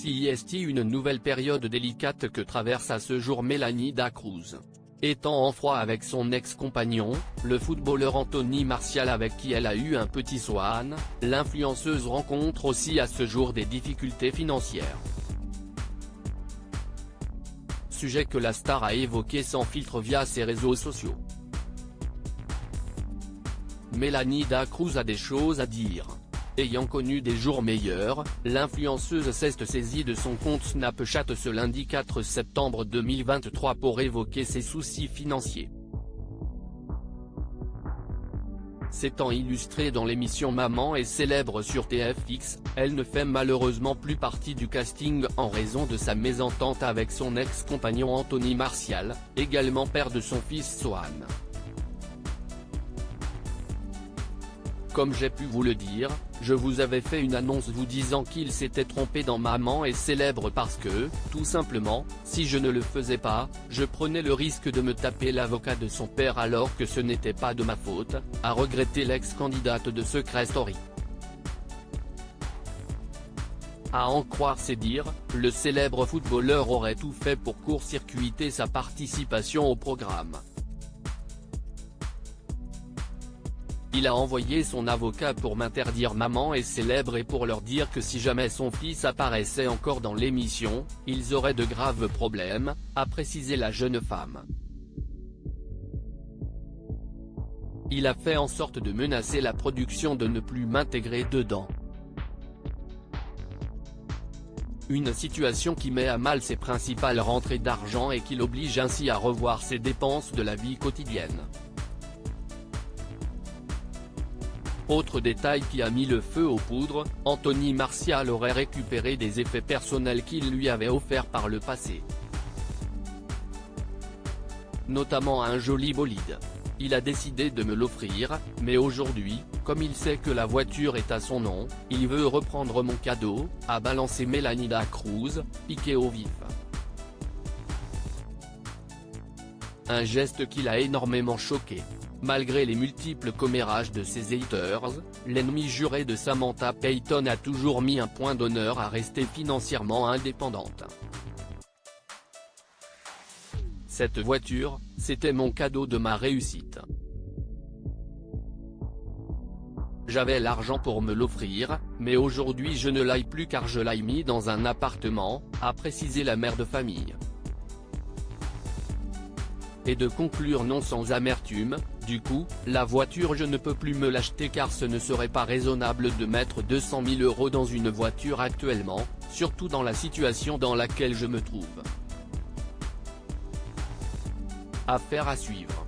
Si est une nouvelle période délicate que traverse à ce jour Mélanie Dacruz. Étant en froid avec son ex-compagnon, le footballeur Anthony Martial avec qui elle a eu un petit swan, l'influenceuse rencontre aussi à ce jour des difficultés financières. Sujet que la star a évoqué sans filtre via ses réseaux sociaux. Mélanie Dacruz a des choses à dire. Ayant connu des jours meilleurs, l'influenceuse s'est saisie de son compte Snapchat ce lundi 4 septembre 2023 pour évoquer ses soucis financiers. S'étant illustrée dans l'émission Maman est célèbre sur TFX, elle ne fait malheureusement plus partie du casting en raison de sa mésentente avec son ex-compagnon Anthony Martial, également père de son fils Swan. Comme j'ai pu vous le dire, je vous avais fait une annonce vous disant qu'il s'était trompé dans Maman est célèbre parce que, tout simplement, si je ne le faisais pas, je prenais le risque de me taper l'avocat de son père alors que ce n'était pas de ma faute, a regretté l'ex-candidate de Secret Story. À en croire ses dires, le célèbre footballeur aurait tout fait pour court-circuiter sa participation au programme. Il a envoyé son avocat pour m'interdire Maman est célèbre et pour leur dire que si jamais son fils apparaissait encore dans l'émission, ils auraient de graves problèmes, a précisé la jeune femme. Il a fait en sorte de menacer la production de ne plus m'intégrer dedans. Une situation qui met à mal ses principales rentrées d'argent et qui l'oblige ainsi à revoir ses dépenses de la vie quotidienne. Autre détail qui a mis le feu aux poudres, Anthony Martial aurait récupéré des effets personnels qu'il lui avait offerts par le passé. Notamment un joli bolide. Il a décidé de me l'offrir, mais aujourd'hui, comme il sait que la voiture est à son nom, il veut reprendre mon cadeau, a balancé Mélanie Dacruz, piquée au vif. Un geste qui l'a énormément choqué. Malgré les multiples commérages de ses haters, l'ennemi juré de Samantha Payton a toujours mis un point d'honneur à rester financièrement indépendante. Cette voiture, c'était mon cadeau de ma réussite. J'avais l'argent pour me l'offrir, mais aujourd'hui je ne l'aille plus car je l'ai mis dans un appartement, a précisé la mère de famille. Et de conclure non sans amertume, du coup, la voiture je ne peux plus me l'acheter car ce ne serait pas raisonnable de mettre 200 000 € dans une voiture actuellement, surtout dans la situation dans laquelle je me trouve. Affaire à suivre.